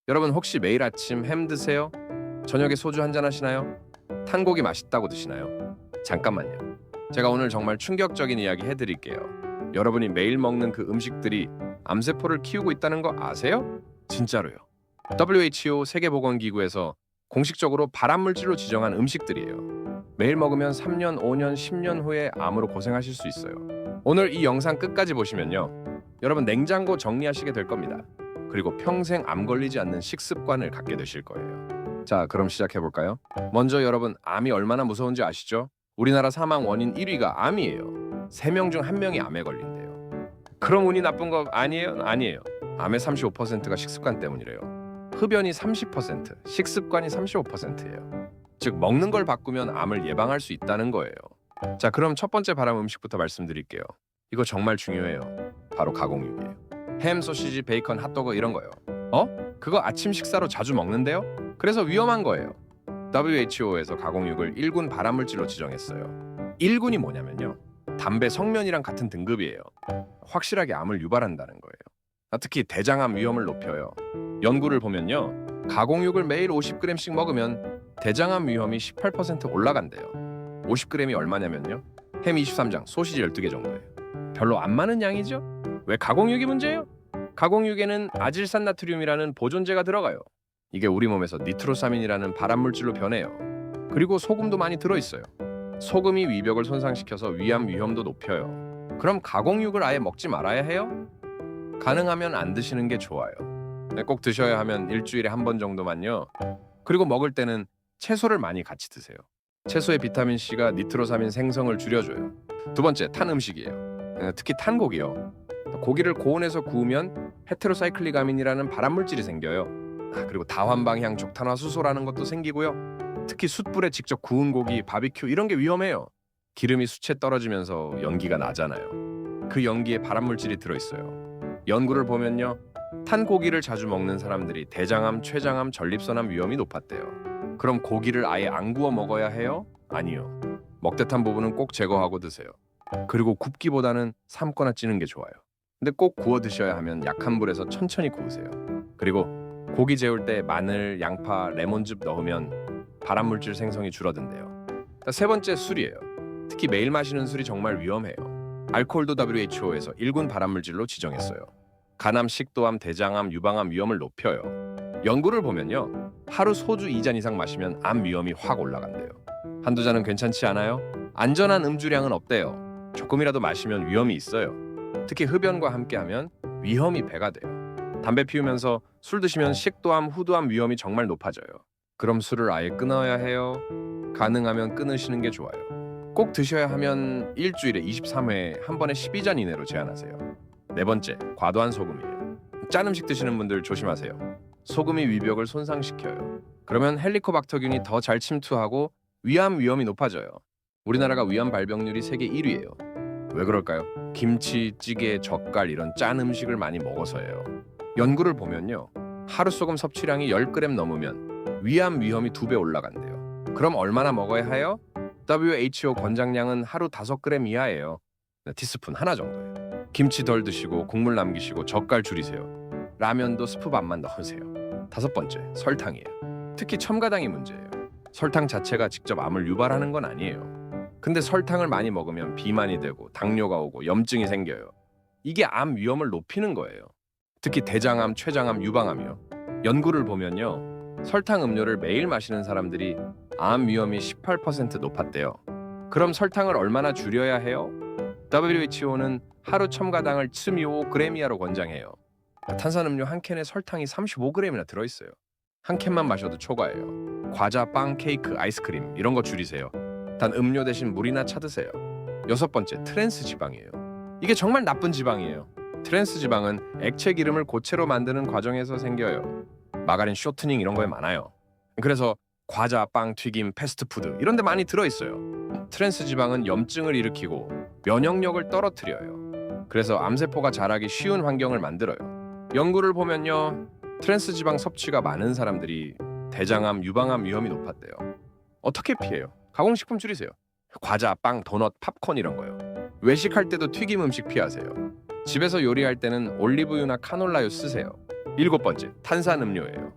여러분 혹시 매일 아침 햄 드세요? 저녁에 소주 한잔 하시나요? 탄고기 맛있다고 드시나요? 잠깐만요. 제가 오늘 정말 충격적인 이야기 해드릴게요. 여러분이 매일 먹는 그 음식들이 암세포를 키우고 있다는 거 아세요? 진짜로요. WHO 세계보건기구에서 공식적으로 발암물질로 지정한 음식들이에요. 매일 먹으면 3년, 5년, 10년 후에 암으로 고생하실 수 있어요. 오늘 이 영상 끝까지 보시면요. 여러분 냉장고 정리하시게 될 겁니다. 그리고 평생 암 걸리지 않는 식습관을 갖게 되실 거예요. 자, 그럼 시작해 볼까요? 먼저 여러분, 암이 얼마나 무서운지 아시죠? 우리나라 사망 원인 1위가 암이에요. 3명 중 1명이 암에 걸린대요. 그럼 운이 나쁜 거 아니에요? 아니에요. 암의 35%가 식습관 때문이래요. 흡연이 30%, 식습관이 35%예요. 즉 먹는 걸 바꾸면 암을 예방할 수 있다는 거예요. 자, 그럼 첫 번째 발암 음식부터 말씀드릴게요. 이거 정말 중요해요. 바로 가공육이에요. 햄, 소시지, 베이컨, 핫도그 이런 거요. 그거 아침 식사로 자주 먹는데요? 그래서 위험한 거예요. WHO에서 가공육을 1군 발암물질로 지정했어요. 1군이 뭐냐면요. 담배 성면이랑 같은 등급이에요. 확실하게 암을 유발한다는 거예요. 특히 대장암 위험을 높여요. 연구를 보면요. 가공육을 매일 50g씩 먹으면 대장암 위험이 18% 올라간대요. 50g이 얼마냐면요. 햄 23장, 소시지 12개 정도예요. 별로 안 많은 양이죠? 왜 가공육이 문제예요? 가공육에는 아질산나트륨이라는 보존제가 들어가요. 이게 우리 몸에서 니트로사민이라는 발암물질로 변해요. 그리고 소금도 많이 들어있어요. 소금이 위벽을 손상시켜서 위암 위험도 높여요. 그럼 가공육을 아예 먹지 말아야 해요? 가능하면 안 드시는 게 좋아요. 꼭 드셔야 하면 일주일에 한 번 정도만요. 그리고 먹을 때는 채소를 많이 같이 드세요. 채소의 비타민C가 니트로사민 생성을 줄여줘요. 두 번째, 탄 음식이에요. 특히 탄 고기요. 고기를 고온에서 구우면 헤테로사이클릭아민이라는 발암물질이 생겨요. 그리고 다환방향 족탄화수소라는 것도 생기고요. 특히 숯불에 직접 구운 고기, 바비큐 이런 게 위험해요. 기름이 수치에 떨어지면서 연기가 나잖아요. 그 연기에 발암물질이 들어있어요. 연구를 보면요. 탄 고기를 자주 먹는 사람들이 대장암, 췌장암, 전립선암 위험이 높았대요. 그럼 고기를 아예 안 구워 먹어야 해요? 아니요. 먹대탄 부분은 꼭 제거하고 드세요. 그리고 굽기보다는 삶거나 찌는 게 좋아요. 근데 꼭 구워 드셔야 하면 약한 불에서 천천히 구우세요. 그리고 고기 재울 때 마늘, 양파, 레몬즙 넣으면 발암물질 생성이 줄어든대요. 세 번째, 술이에요. 특히 매일 마시는 술이 정말 위험해요. 알코올도 WHO에서 1군 발암물질로 지정했어요. 간암, 식도암, 대장암, 유방암 위험을 높여요. 연구를 보면요. 하루 소주 2잔 이상 마시면 암 위험이 확 올라간대요. 한두 잔은 괜찮지 않아요? 안전한 음주량은 없대요. 조금이라도 마시면 위험이 있어요. 특히 흡연과 함께하면 위험이 배가 돼요. 담배 피우면서 술 드시면 식도암, 후두암 위험이 정말 높아져요. 그럼 술을 아예 끊어야 해요? 가능하면 끊으시는 게 좋아요. 꼭 드셔야 하면 일주일에 23회, 한 번에 12잔 이내로 제한하세요. 네 번째, 과도한 소금이에요. 짠 음식 드시는 분들 조심하세요. 소금이 위벽을 손상시켜요. 그러면 헬리코박터균이 더 잘 침투하고 위암 위험이 높아져요. 우리나라가 위암 발병률이 세계 1위예요. 왜 그럴까요? 김치, 찌개, 젓갈 이런 짠 음식을 많이 먹어서예요. 연구를 보면요. 하루 소금 섭취량이 10g 넘으면 위암 위험이 2배 올라간대요. 그럼 얼마나 먹어야 해요? WHO 권장량은 하루 5g 이하예요. 티스푼 하나 정도예요. 김치 덜 드시고 국물 남기시고 젓갈 줄이세요. 라면도 스프 반만 넣으세요. 다섯 번째, 설탕이에요. 특히 첨가당이 문제예요. 설탕 자체가 직접 암을 유발하는 건 아니에요. 근데 설탕을 많이 먹으면 비만이 되고 당뇨가 오고 염증이 생겨요. 이게 암 위험을 높이는 거예요. 특히 대장암, 췌장암, 유방암이요. 연구를 보면요. 설탕 음료를 매일 마시는 사람들이 암 위험이 18% 높았대요. 그럼 설탕을 얼마나 줄여야 해요? WHO는 하루 첨가당을 25g 이하로 권장해요. 탄산음료 한 캔에 설탕이 35g이나 들어있어요. 한 캔만 마셔도 초과예요. 과자, 빵, 케이크, 아이스크림 이런 거 줄이세요. 단 음료 대신 물이나 차 드세요. 여섯 번째, 트랜스 지방이에요. 이게 정말 나쁜 지방이에요. 트랜스 지방은 액체 기름을 고체로 만드는 과정에서 생겨요. 마가린 쇼트닝 이런 거에 많아요. 그래서 과자, 빵, 튀김, 패스트푸드 이런 데 많이 들어있어요. 트랜스 지방은 염증을 일으키고 면역력을 떨어뜨려요. 그래서 암세포가 자라기 쉬운 환경을 만들어요. 연구를 보면요. 트랜스 지방 섭취가 많은 사람들이 대장암, 유방암 위험이 높았대요. 어떻게 피해요? 가공식품 줄이세요. 과자, 빵, 도넛, 팝콘 이런 거요. 외식할 때도 튀김 음식 피하세요. 집에서 요리할 때는 올리브유나 카놀라유 쓰세요. 7번째, 탄산음료예요.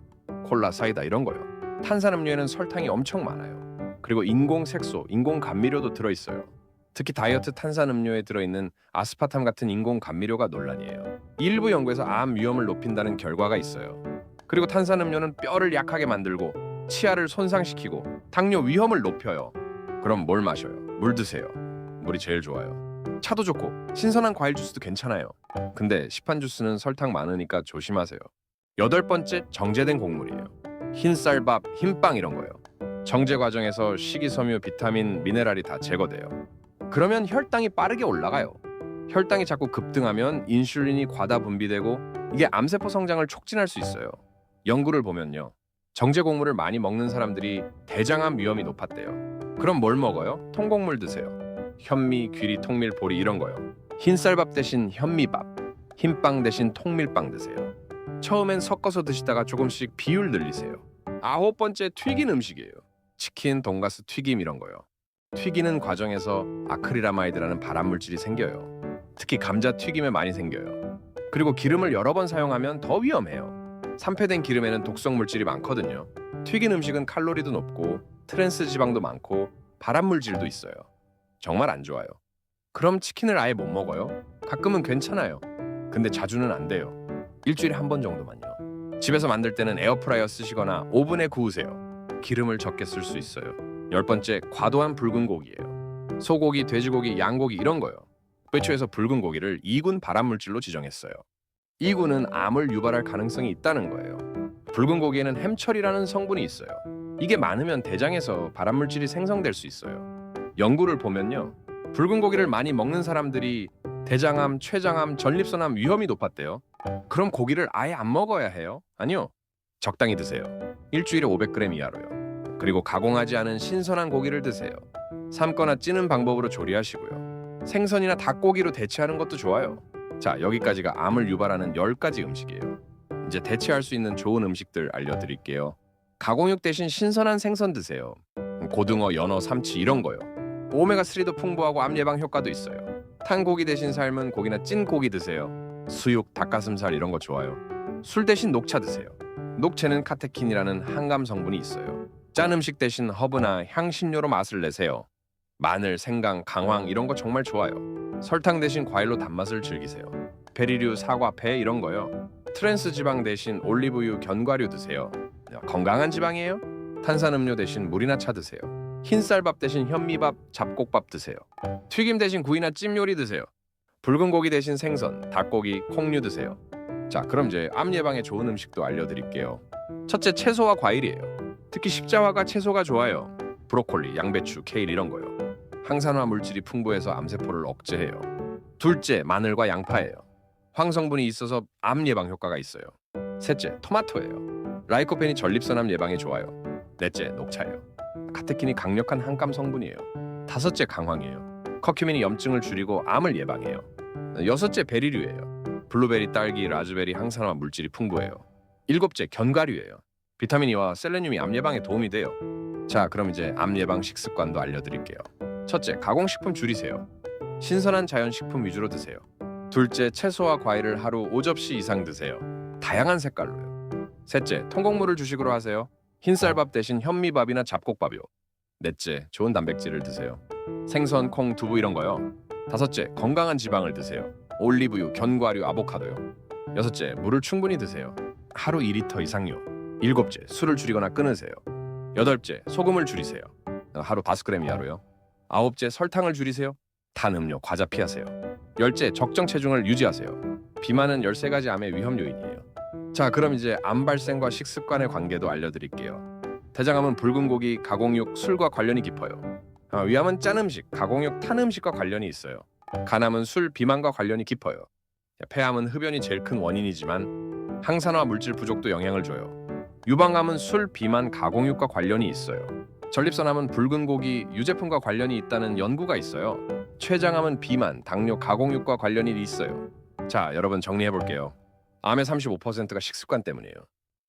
콜라, 사이다 이런 거요. 탄산음료에는 설탕이 엄청 많아요. 그리고 인공 색소, 인공 감미료도 들어있어요. 특히 다이어트 탄산음료에 들어있는 아스파탐 같은 인공 감미료가 논란이에요. 일부 연구에서 암 위험을 높인다는 결과가 있어요. 그리고 탄산음료는 뼈를 약하게 만들고 치아를 손상시키고 당뇨 위험을 높여요. 그럼 뭘 마셔요? 물 드세요. 물이 제일 좋아요. 차도 좋고 신선한 과일 주스도 괜찮아요. 근데 시판 주스는 설탕 많으니까 조심하세요. 8번째, 정제된 곡물이에요. 흰쌀밥, 흰빵 이런 거요. 정제 과정에서 식이섬유, 비타민, 미네랄이 다 제거돼요. 그러면 혈당이 빠르게 올라가요. 혈당이 자꾸 급등하면 인슐린이 과다 분비되고 이게 암세포 성장을 촉진할 수 있어요. 연구를 보면요. 정제 곡물을 많이 먹는 사람들이 대장암 위험이 높았대요. 그럼 뭘 먹어요? 통곡물 드세요. 현미, 귀리, 통밀, 보리 이런 거요. 흰쌀밥 대신 현미밥, 흰빵 대신 통밀빵 드세요. 처음엔 섞어서 드시다가 조금씩 비율 늘리세요. 9번째, 튀긴 음식이에요. 치킨, 돈가스, 튀김 이런 거요. 튀기는 과정에서 아크릴아마이드라는 발암물질이 생겨요. 특히 감자 튀김에 많이 생겨요. 그리고 기름을 여러 번 사용하면 더 위험해요. 산패된 기름에는 독성 물질이 많거든요. 튀긴 음식은 칼로리도 높고 트랜스 지방도 많고 발암물질도 있어요. 정말 안 좋아요. 그럼 치킨을 아예 못 먹어요? 가끔은 괜찮아요. 근데 자주는 안 돼요. 일주일에 한 번 정도만요. 집에서 만들 때는 에어프라이어 쓰시거나 오븐에 구우세요. 기름을 적게 쓸 수 있어요. 10번째, 과도한 붉은 고기예요. 소고기, 돼지고기, 양고기 이런 거요. WHO 붉은 고기를 2군 발암물질로 지정했어요. 2군은 암을 유발할 가능성이 있다는 거예요. 붉은 고기에는 햄철이라는 성분이 있어요. 이게 많으면 대장에서 발암물질이 생성될 수 있어요. 연구를 보면요. 붉은 고기를 많이 먹는 사람들이 대장암, 췌장암, 전립선암 위험이 높았대요. 그럼 고기를 아예 안 먹어야 해요? 아니요. 적당히 드세요. 일주일에 500g 이하로요. 그리고 가공하지 않은 신선한 고기를 드세요. 삶거나 찌는 방법으로 조리하시고요. 생선이나 닭고기로 대체하는 것도 좋아요. 자, 여기까지가 암을 유발하는 10가지 음식이에요. 이제 대체할 수 있는 좋은 음식들 알려드릴게요. 가공육 대신 신선한 생선 드세요. 고등어, 연어, 삼치 이런 거요. 오메가3도 풍부하고 암 예방 효과도 있어요. 탄 고기 대신 삶은 고기나 찐 고기 드세요. 수육, 닭가슴살 이런 거 좋아요. 술 대신 녹차 드세요. 녹차는 카테킨이라는 항암 성분이 있어요. 짠 음식 대신 허브나 향신료로 맛을 내세요. 마늘, 생강, 강황 이런 거 정말 좋아요. 설탕 대신 과일로 단맛을 즐기세요. 베리류, 사과, 배 이런 거요. 트랜스 지방 대신 올리브유, 견과류 드세요. 건강한 지방이에요. 탄산음료 대신 물이나 차 드세요. 흰쌀밥 대신 현미밥, 잡곡밥 드세요. 튀김 대신 구이나 찜 요리 드세요. 붉은 고기 대신 생선, 닭고기, 콩류 드세요. 자, 그럼 이제 암 예방에 좋은 음식도 알려드릴게요. 첫째, 채소와 과일이에요. 특히 십자화가 채소가 좋아요. 브로콜리, 양배추, 케일 이런 거요. 항산화 물질이 풍부해서 암세포를 억제해요. 둘째, 마늘과 양파예요. 황성분이 있어서 암 예방 효과가 있어요. 셋째, 토마토예요. 라이코펜이 전립선암 예방에 좋아요. 넷째, 녹차예요. 카테킨이 강력한 항암 성분이에요. 다섯째, 강황이에요. 커큐민이 염증을 줄이고 암을 예방해요. 여섯째, 베리류예요. 블루베리, 딸기, 라즈베리 항산화 물질이 풍부해요. 일곱째, 견과류예요. 비타민 E와 셀레늄이 암 예방에 도움이 돼요. 자, 그럼 이제 암 예방 식습관도 알려드릴게요. 첫째, 가공식품 줄이세요. 신선한 자연식품 위주로 드세요. 둘째, 채소와 과일을 하루 5접시 이상 드세요. 다양한 색깔로요. 셋째, 통곡물을 주식으로 하세요. 흰쌀밥 대신 현미밥이나 잡곡밥이요. 넷째, 좋은 단백질을 드세요. 생선, 콩, 두부 이런 거요. 다섯째, 건강한 지방을 드세요. 올리브유, 견과류, 아보카도요. 여섯째, 물을 충분히 드세요. 하루 2리터 이상요. 일곱째, 술을 줄이거나 끊으세요. 여덟째, 소금을 줄이세요. 하루 5g 이하로요. 아홉째, 설탕을 줄이세요. 단 음료, 과자 피하세요. 열째, 적정 체중을 유지하세요. 비만은 13가지 암의 위험 요인이에요. 자, 그럼 이제 암 발생과 식습관의 관계도 알려드릴게요. 대장암은 붉은 고기, 가공육, 술과 관련이 깊어요. 위암은 짠 음식, 가공육, 탄 음식과 관련이 있어요. 간암은 술, 비만과 관련이 깊어요. 폐암은 흡연이 제일 큰 원인이지만 항산화 물질 부족도 영향을 줘요. 유방암은 술, 비만, 가공육과 관련이 있어요. 전립선암은 붉은 고기, 유제품과 관련이 있다는 연구가 있어요. 췌장암은 비만, 당뇨, 가공육과 관련이 있어요. 자, 여러분 정리해볼게요. 암의 35%가 식습관 때문이에요.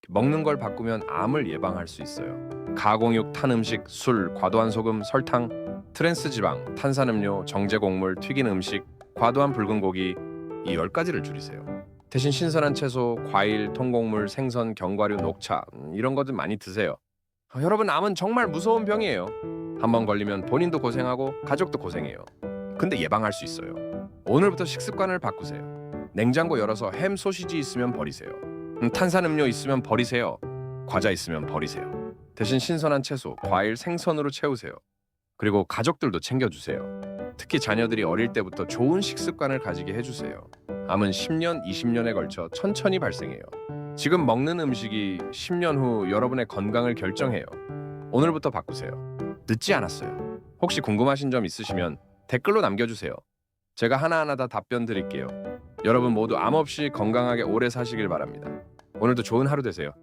먹는 걸 바꾸면 암을 예방할 수 있어요. 가공육, 탄 음식, 술, 과도한 소금, 설탕, 트랜스 지방, 탄산음료, 정제 곡물, 튀긴 음식, 과도한 붉은 고기 이 10가지를 줄이세요. 대신 신선한 채소, 과일, 통곡물, 생선, 견과류, 녹차 이런 것들 많이 드세요. 여러분, 암은 정말 무서운 병이에요. 한번 걸리면 본인도 고생하고 가족도 고생해요. 근데 예방할 수 있어요. 오늘부터 식습관을 바꾸세요. 냉장고 열어서 햄, 소시지 있으면 버리세요. 탄산음료 있으면 버리세요. 과자 있으면 버리세요. 대신 신선한 채소, 과일, 생선으로 채우세요. 그리고 가족들도 챙겨주세요. 특히 자녀들이 어릴 때부터 좋은 식습관을 가지게 해주세요. 암은 10년, 20년에 걸쳐 천천히 발생해요. 지금 먹는 음식이 10년 후 여러분의 건강을 결정해요. 오늘부터 바꾸세요. 늦지 않았어요. 혹시 궁금하신 점 있으시면 댓글로 남겨주세요. 제가 하나하나 다 답변 드릴게요. 여러분 모두 암 없이 건강하게 오래 사시길 바랍니다. 오늘도 좋은 하루 되세요.